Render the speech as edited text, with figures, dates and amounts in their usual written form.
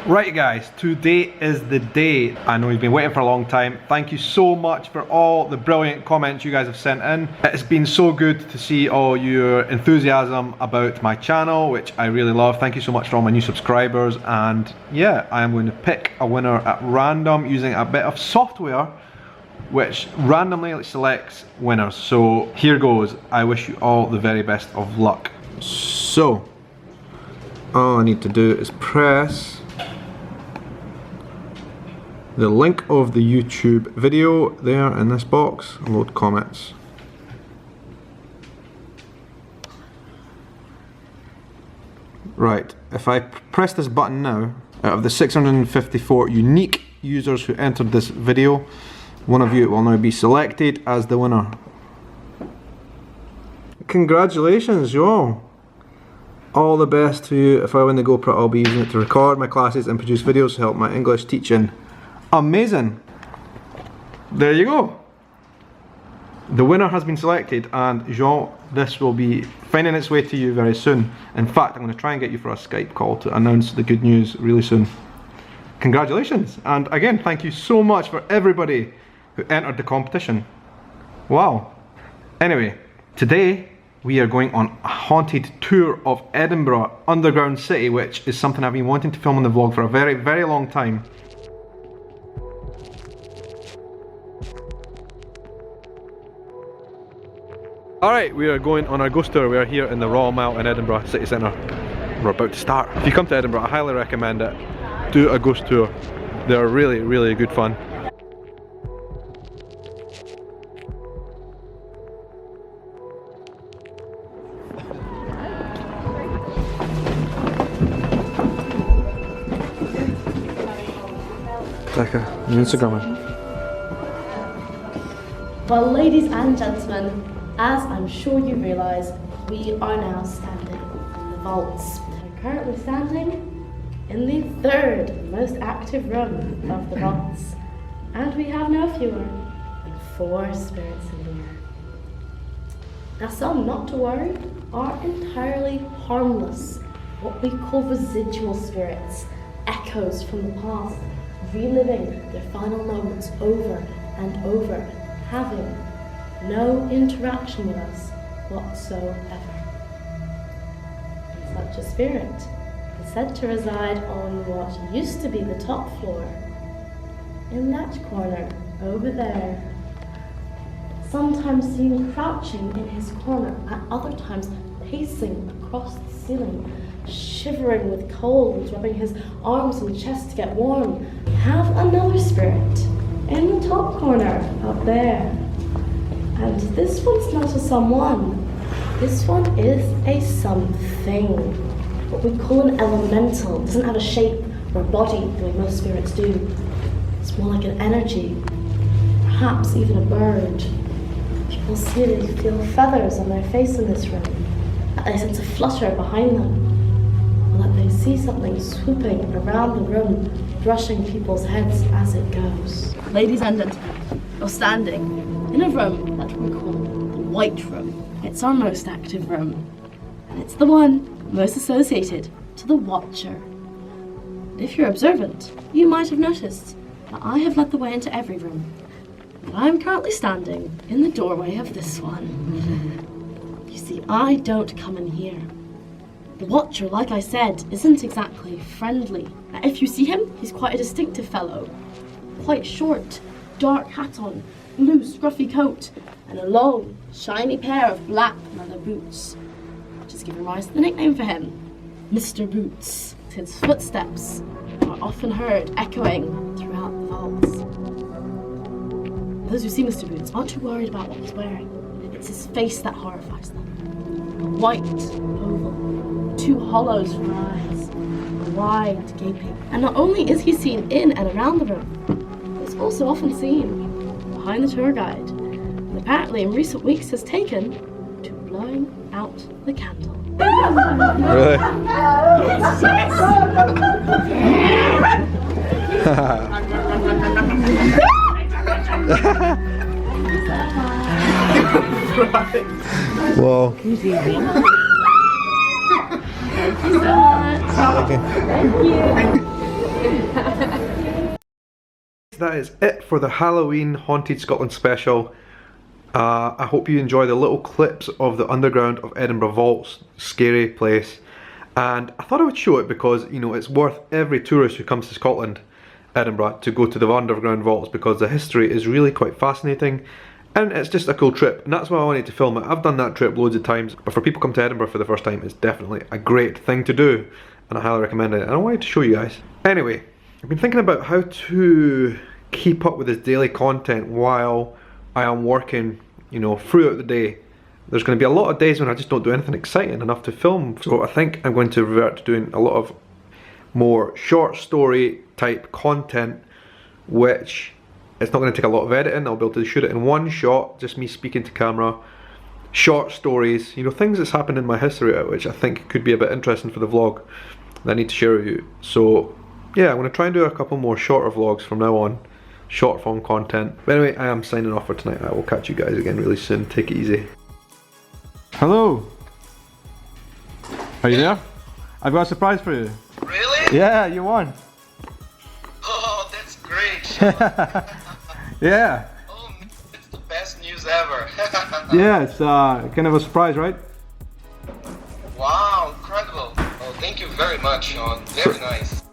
Right guys, today is the day. I know you've been waiting for a long time. Thank you so much for all the brilliant comments you guys have sent in. It's been so good to see all your enthusiasm about my channel, which I really love. Thank you so much for all my new subscribers. And yeah, I am going to pick a winner at random using a bit of software which randomly selects winners. So here goes. I wish you all the very best of luck. So all I need to do is press the link of the YouTube video there in this box, load comments. Right, if I press this button now, out of the 654 unique users who entered this video, one of you will now be selected as the winner. Congratulations, you all the best to you. If I win the GoPro, I'll be using it to record my classes and produce videos to help my English teaching. Amazing! There you go! The winner has been selected, and Jean, this will be finding its way to you very soon. In fact, I'm going to try and get you for a Skype call to announce the good news really soon. Congratulations! And again, thank you so much for everybody who entered the competition. Wow! Anyway, today we are going on a haunted tour of Edinburgh underground city, which is something I've been wanting to film on the vlog for a very, very long time. Alright, we are going on our ghost tour. We are here in the Royal Mile in Edinburgh city centre. We're about to start. If you come to Edinburgh, I highly recommend it. Do a ghost tour. They are really, really good fun. Becca, your Instagram. Well, ladies and gentlemen, as I'm sure you realise, we are now standing in the vaults. We're currently standing in the third most active room of the vaults, and we have no fewer than 4 spirits in here. Now some, not to worry, are entirely harmless, what we call residual spirits, echoes from the past, reliving their final moments over and over, having no interaction with us whatsoever. And such a spirit is said to reside on what used to be the top floor, in that corner over there. Sometimes seen crouching in his corner, at other times pacing across the ceiling, shivering with cold, rubbing his arms and chest to get warm. Have another spirit in the top corner up there. And this one's not a someone, this one is a something. What we call an elemental. It doesn't have a shape or a body the way most spirits do. It's more like an energy, perhaps even a bird. People see they feel feathers on their face in this room, that they sense a flutter behind them, or that they see something swooping around the room, brushing people's heads as it goes. Ladies and gentlemen, you're standing in a room that we call the White Room. It's our most active room, and it's the one most associated to the Watcher. And if you're observant, you might have noticed that I have led the way into every room, but I'm currently standing in the doorway of this one. You see, I don't come in here. The Watcher, like I said, isn't exactly friendly. If you see him, he's quite a distinctive fellow. Quite short, dark hat on, blue scruffy coat, and a long, shiny pair of black leather boots, which has given rise to the nickname for him, Mr. Boots. His footsteps are often heard echoing throughout the vaults. Those who see Mr. Boots aren't too worried about what he's wearing. It's his face that horrifies them. A white oval, 2 hollows for eyes, wide gaping. And not only is he seen in and around the room, he's also often seen behind the tour guide, and apparently in recent weeks has taken to blowing out the candle. Really? Whoa. Thank you so much. Okay. Thank you. That is it for the Halloween Haunted Scotland special. I hope you enjoy the little clips of the underground of Edinburgh Vaults, scary place. And I thought I would show it because, you know, it's worth every tourist who comes to Scotland, Edinburgh, to go to the underground vaults because the history is really quite fascinating and it's just a cool trip, and that's why I wanted to film it. I've done that trip loads of times, but for people come to Edinburgh for the first time, it's definitely a great thing to do and I highly recommend it, and I wanted to show you guys. Anyway, I've been thinking about how to keep up with this daily content while I am working, you know, throughout the day. There's going to be a lot of days when I just don't do anything exciting enough to film, so I think I'm going to revert to doing a lot of more short story type content, which it's not going to take a lot of editing. I'll be able to shoot it in one shot, just me speaking to camera, short stories, you know, things that's happened in my history which I think could be a bit interesting for the vlog that I need to share with you. So yeah, I'm going to try and do a couple more shorter vlogs from now on, short form content. But anyway, I am signing off for tonight. I will catch you guys again really soon. Take it easy. Hello. Are you there? I've got a surprise for you. Really? Yeah, you won. Oh, that's great, Shaun. Yeah. Oh, it's the best news ever. Yeah, it's kind of a surprise, right? Wow, incredible. Oh, thank you very much, Shaun. Very nice.